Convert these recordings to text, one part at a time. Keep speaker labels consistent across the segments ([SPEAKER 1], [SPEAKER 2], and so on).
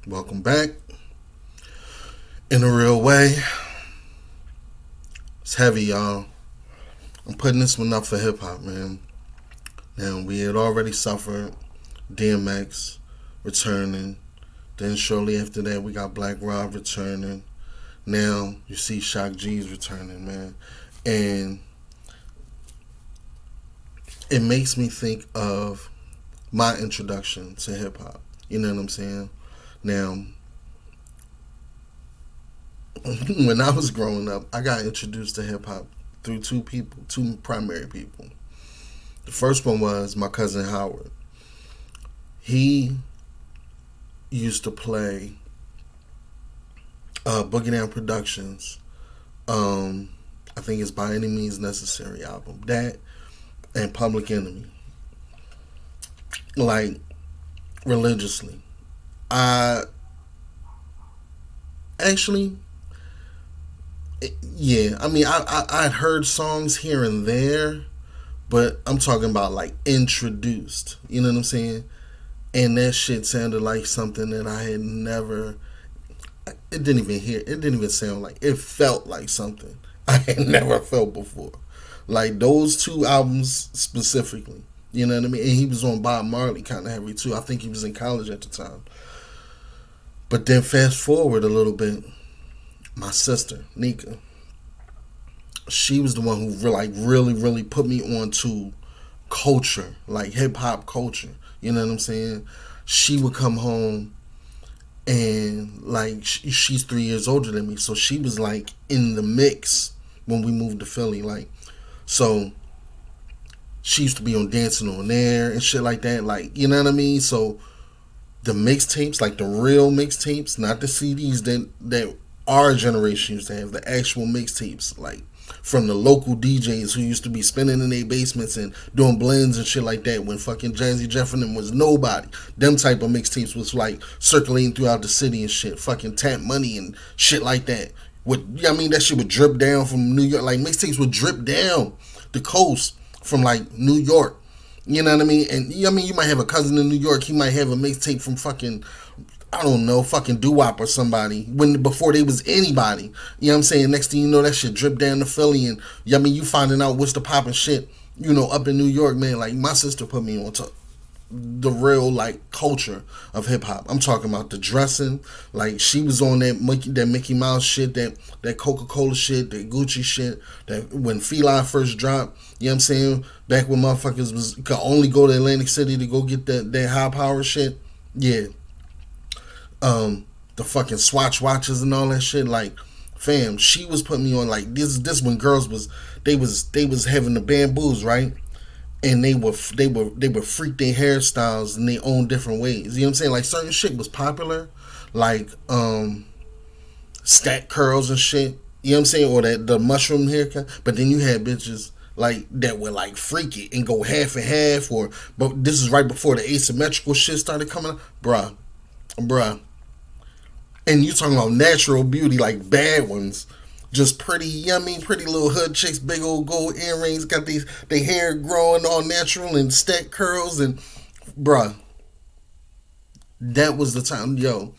[SPEAKER 1] Welcome back. In a real way, it's heavy, y'all. I'm putting this one up for hip hop, man. Now, we had already suffered DMX returning. Then, shortly after that, we got Black Rob returning. Now, you see Shock G's returning, man. And it makes me think of my introduction to hip hop. You know what I'm saying? Now, when I was growing up, I got introduced to hip hop through two people, two primary people. The first one was my cousin Howard. He used to play Boogie Down Productions. I think it's By Any Means Necessary album. That and Public Enemy. Like, religiously. I actually, yeah, I mean, I'd heard songs here and there, but I'm talking about like introduced. You know what I'm saying? And that shit sounded like something that I had never. It didn't even hear. It didn't even sound like. It felt like something I had never felt before. Like those two albums specifically. You know what I mean? And he was on Bob Marley kind of heavy too. I think he was in college at the time. But then fast forward a little bit, my sister Nika, she was the one who really put me on to culture, like hip hop culture. You know what I'm saying? She would come home and like she's 3 years older than me, so she was like in the mix when we moved to Philly. Like, so she used to be on Dancing on Air and shit like that. Like, you know what I mean? So the mixtapes, like the real mixtapes, not the CDs that our generation used to have, the actual mixtapes, like from the local DJs who used to be spinning in their basements and doing blends and shit like that when fucking Jazzy Jeff and them was nobody. Them type of mixtapes was like circulating throughout the city and shit, fucking Tap Money and shit like that. I mean, that shit would drip down from New York. Like mixtapes would drip down the coast from like New York. You know what I mean? And I mean, you might have a cousin in New York. He might have a mixtape from fucking, I don't know, fucking doo-wop or somebody when before they was anybody. You know what I'm saying? Next thing you know, that shit drip down to Philly, and I mean, you finding out what's the poppin' shit. You know, up in New York, man. Like my sister put me on to the real like culture of hip hop. I'm talking about the dressing. Like she was on that Mickey Mouse shit, that Coca Cola shit, that Gucci shit. That when Fila first dropped, you know what I'm saying? Back when motherfuckers could only go to Atlantic City to go get that high power shit. Yeah. The fucking Swatch watches and all that shit. Like, fam, she was putting me on like this when girls was having the bamboos, right? And they would freak their hairstyles in their own different ways. You know what I'm saying? Like certain shit was popular, like stack curls and shit. You know what I'm saying? Or that the mushroom haircut. But then you had bitches like that would like freak it and go half and half. But this is right before the asymmetrical shit started coming up, bruh. And you talking about natural beauty, like bad ones. Just pretty, yummy, pretty little hood chicks, big old gold earrings, got they hair growing all natural and stack curls and bruh, that was the time, yo.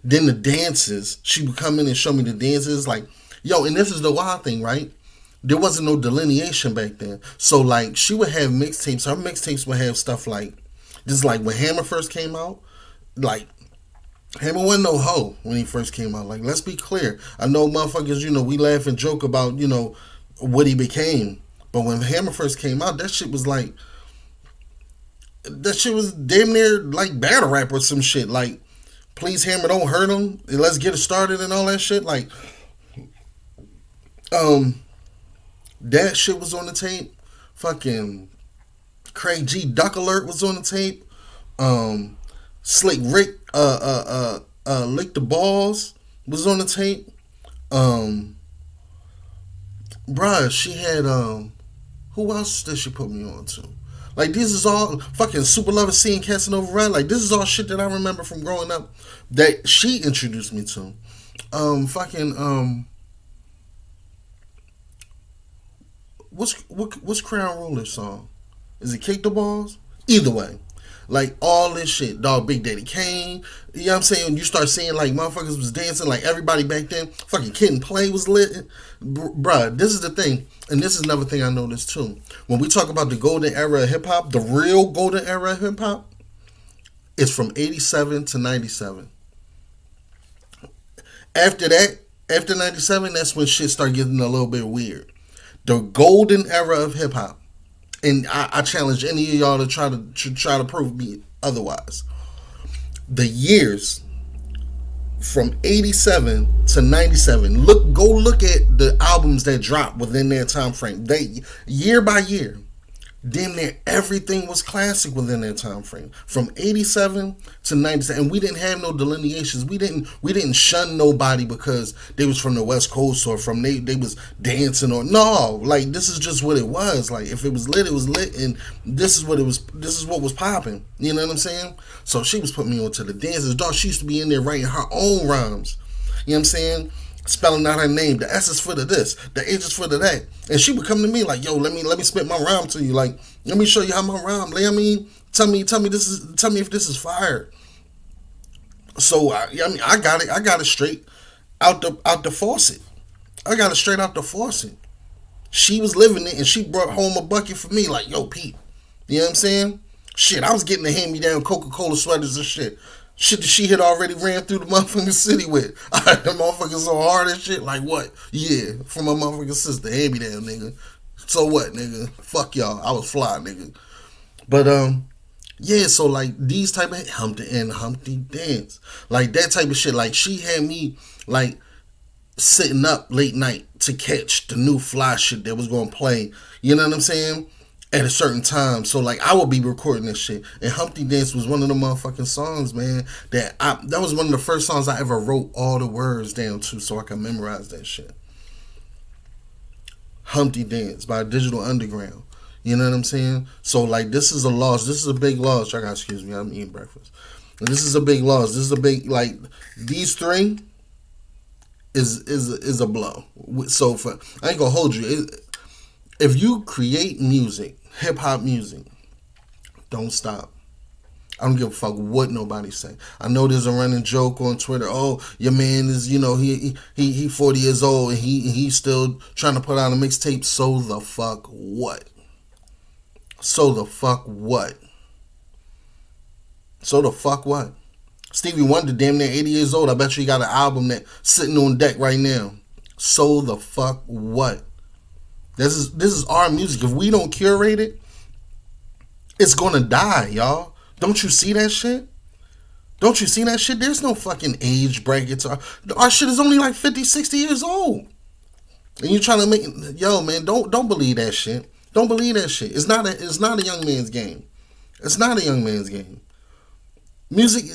[SPEAKER 1] Then the dances, she would come in and show me the dances, like, yo, and this is the wild thing, right? There wasn't no delineation back then. So like she would have mixtapes, her mixtapes would have stuff like just like when Hammer first came out, like Hammer wasn't no hoe when he first came out. Like, let's be clear. I know motherfuckers, we laugh and joke about, what he became. But when Hammer first came out, that shit was damn near like battle rap or some shit. Like, please Hammer, don't hurt him. Let's get it started and all that shit. Like, that shit was on the tape. Fucking Craig G Duck Alert was on the tape. Slick Rick Lick the Balls was on the tape. Bruh, she had who else did she put me on to? Like this is all fucking Super Lover seeing Casanova Run. Like this is all shit that I remember from growing up that she introduced me to. Fucking what's Crown Ruler's song? Is it Kick the Balls? Either way, Like all this shit, dog. Big Daddy Kane. You know what I'm saying? You start seeing like motherfuckers was dancing, like everybody back then. Fucking Kid and Play was lit. Bruh, this is the thing. And this is another thing I noticed too. When we talk about the golden era of hip hop, the real golden era of hip hop, it's from 87 to 97. After that, after 97, that's when shit started getting a little bit weird. The golden era of hip hop. And I challenge any of y'all to try to prove me otherwise. The years from 87 to 97. Go look at the albums that dropped within that time frame. They year by year, damn near everything was classic within that time frame. From 87 to 97. And we didn't have no delineations. We didn't shun nobody because they was from the West Coast or from they was dancing or no. Like this is just what it was. Like if it was lit, it was lit, and this is what it was. This is what was popping. You know what I'm saying? So she was putting me onto the dances. Dog, she used to be in there writing her own rhymes. You know what I'm saying? Spelling out her name. The S is for the this, the H is for the that. And she would come to me like, yo, let me spit my rhyme to you. Like, let me show you how my rhyme. Let me tell me if this is fire. So I got it straight out the faucet. I got it straight out the faucet. She was living it and she brought home a bucket for me, like, yo, Pete. You know what I'm saying? Shit, I was getting the hand-me-down Coca-Cola sweaters and shit. Shit that she had already ran through the motherfucking city with. I had the motherfuckers so hard and shit. Like what? Yeah, from my motherfucking sister. Hand me down, nigga. So what, nigga? Fuck y'all. I was fly, nigga. But yeah. So like these type of Humpty Dance, like that type of shit. Like she had me like sitting up late night to catch the new fly shit that was gonna play. You know what I'm saying? At a certain time. So like I would be recording this shit. And Humpty Dance was one of the motherfucking songs, man, that was one of the first songs I ever wrote all the words down to so I could memorize that shit. Humpty Dance by Digital Underground. You know what I'm saying? So like this is a loss. This is a big loss. Y'all gotta excuse me, I'm eating breakfast. And this is a big loss. This is a big, like, these three is a blow. So for I ain't gonna hold you. If you create music, hip hop music, don't stop. I don't give a fuck what nobody say. I know there's a running joke on Twitter. Oh, your man is, you know, he 40 years old and he's still trying to put out a mixtape. So the fuck what? So the fuck what? So the fuck what? Stevie Wonder, damn near 80 years old. I bet you he got an album that's sitting on deck right now. So the fuck what? This is our music. If we don't curate it, it's gonna die, y'all. Don't you see that shit? Don't you see that shit? There's no fucking age brackets. Our shit is only like 50, 60 years old. And you trying to make, yo, man, don't believe that shit. Don't believe that shit. It's not a young man's game. It's not a young man's game. Music,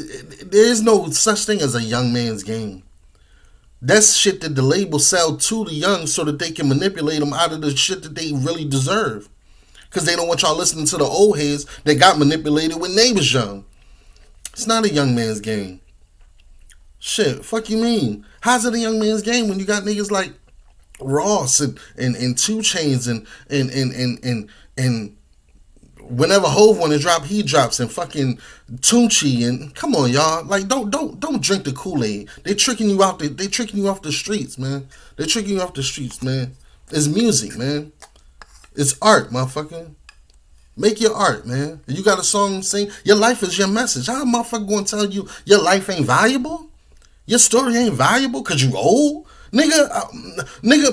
[SPEAKER 1] there is no such thing as a young man's game. That's shit that the labels sell to the young so that they can manipulate them out of the shit that they really deserve. Because they don't want y'all listening to the old heads that got manipulated when they was young. It's not a young man's game. Shit, fuck you mean? How's it a young man's game when you got niggas like Ross and 2 Chainz and whenever Hove want to drop, he drops, and fucking Tunchi, and come on, y'all, like don't drink the Kool-Aid. They tricking you out. They tricking you off the streets, man. They tricking you off the streets, man. It's music, man. It's art, motherfucker. Make your art, man. You got a song to sing. Your life is your message. How a motherfucker gonna tell you your life ain't valuable? Your story ain't valuable because you old? Nigga,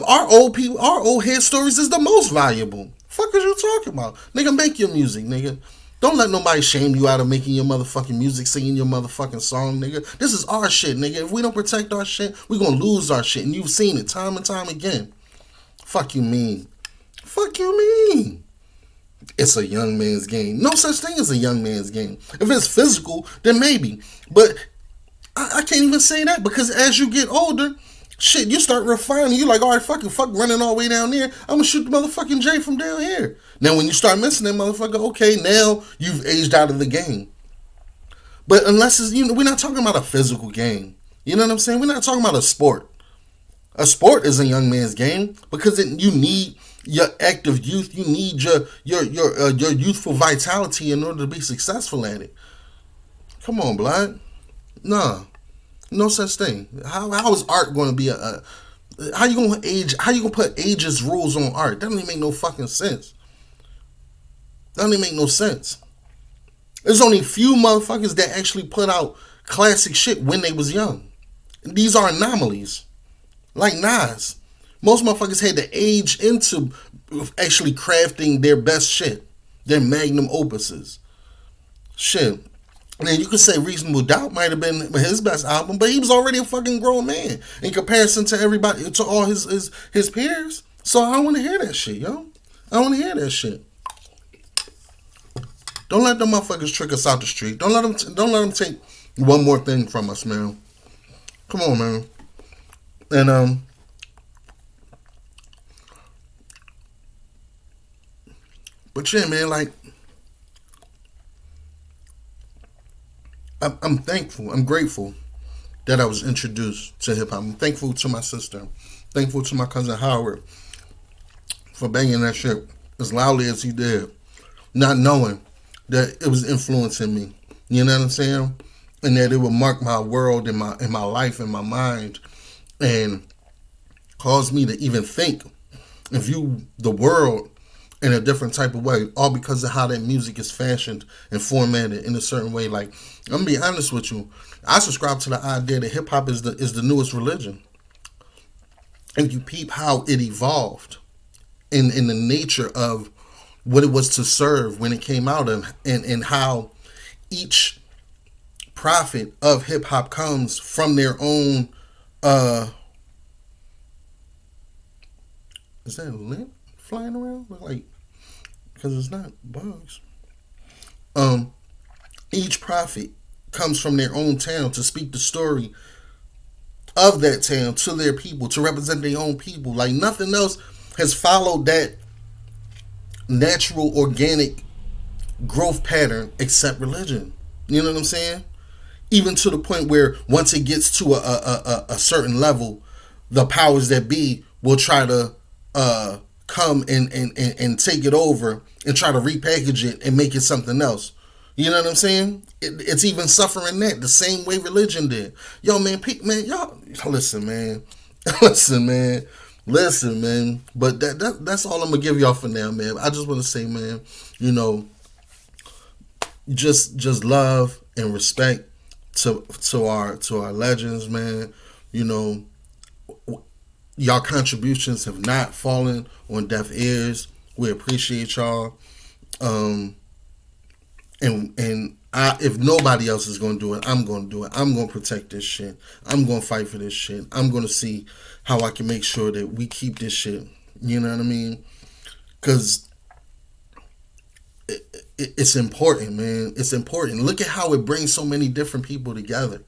[SPEAKER 1] our old head stories is the most valuable. Fuck is you talking about? Nigga, make your music, nigga. Don't let nobody shame you out of making your motherfucking music, singing your motherfucking song, nigga. This is our shit, nigga. If we don't protect our shit, we gonna lose our shit. And you've seen it time and time again. Fuck you mean? Fuck you mean? It's a young man's game. No such thing as a young man's game. If it's physical, then maybe. But I can't even say that because as you get older, shit, you start refining. You like, all right, fuck running all the way down there. I'm gonna shoot the motherfucking J from down here. Now, when you start missing that motherfucker, okay, now you've aged out of the game. But unless it's, you know, we're not talking about a physical game. You know what I'm saying? We're not talking about a sport. A sport is a young man's game because you need your active youth. You need your youthful vitality in order to be successful at it. Come on, blood. Nah, no such thing. How is art going to be a how you gonna age? How you gonna put ages rules on art? That don't even make no fucking sense. That don't even make no sense. There's only few motherfuckers that actually put out classic shit when they was young. These are anomalies. Like Nas. Most motherfuckers had to age into actually crafting their best shit. Their magnum opuses. Shit. And then you could say Reasonable Doubt might have been his best album, but he was already a fucking grown man in comparison to everybody, to all his peers. So I don't want to hear that shit, yo. I don't want to hear that shit. Don't let them motherfuckers trick us out the street. Don't let them take one more thing from us, man. Come on, man. And but yeah, man, like I'm thankful. I'm grateful that I was introduced to hip hop. I'm thankful to my sister. Thankful to my cousin Howard for banging that shit as loudly as he did, not knowing that it was influencing me. You know what I'm saying? And that it would mark my world and my life and my mind, and cause me to even think and view the world in a different type of way, all because of how that music is fashioned and formatted in a certain way. Like, I'm gonna be honest with you, I subscribe to the idea that hip hop is the newest religion, and you peep how it evolved in the nature of what it was to serve when it came out, and how each prophet of hip hop comes from their own. Is that a lint flying around? Like, because it's not bugs. Each prophet comes from their own town to speak the story of that town to their people, to represent their own people. Like, nothing else has followed that natural, organic growth pattern except religion. You know what I'm saying? Even to the point where once it gets to a certain level, the powers that be will try to come and take it over and try to repackage it and make it something else. You know what I'm saying? It's even suffering that the same way religion did. Yo, man, y'all listen, man. Listen, man. But that's all I'm gonna give y'all for now, man. I just want to say, man, you know, just love and respect to our legends, man. You know, y'all contributions have not fallen on deaf ears. We appreciate y'all. And if nobody else is going to do it, I'm going to do it. I'm going to protect this shit. I'm going to fight for this shit. I'm going to see how I can make sure that we keep this shit. You know what I mean? Because it's important, man. It's important. Look at how it brings so many different people together.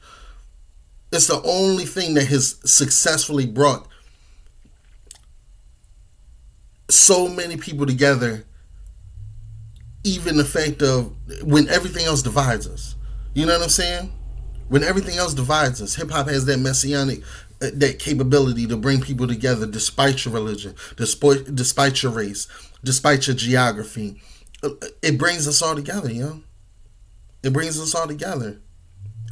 [SPEAKER 1] It's the only thing that has successfully brought so many people together. Even the fact of when everything else divides us. You know what I'm saying? When everything else divides us, hip hop has that messianic, that capability to bring people together despite your religion, despite your race, despite your geography. It brings us all together, yo. It brings us all together.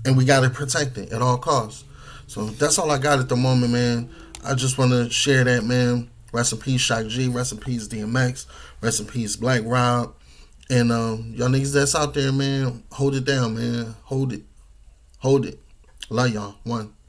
[SPEAKER 1] And we got to protect it at all costs. So that's all I got at the moment, man. I just want to share that, man. Rest in peace, Shock G. Rest in peace, DMX. Rest in peace, Black Rob. And y'all niggas that's out there, man, hold it down, man. Hold it. Love y'all. One.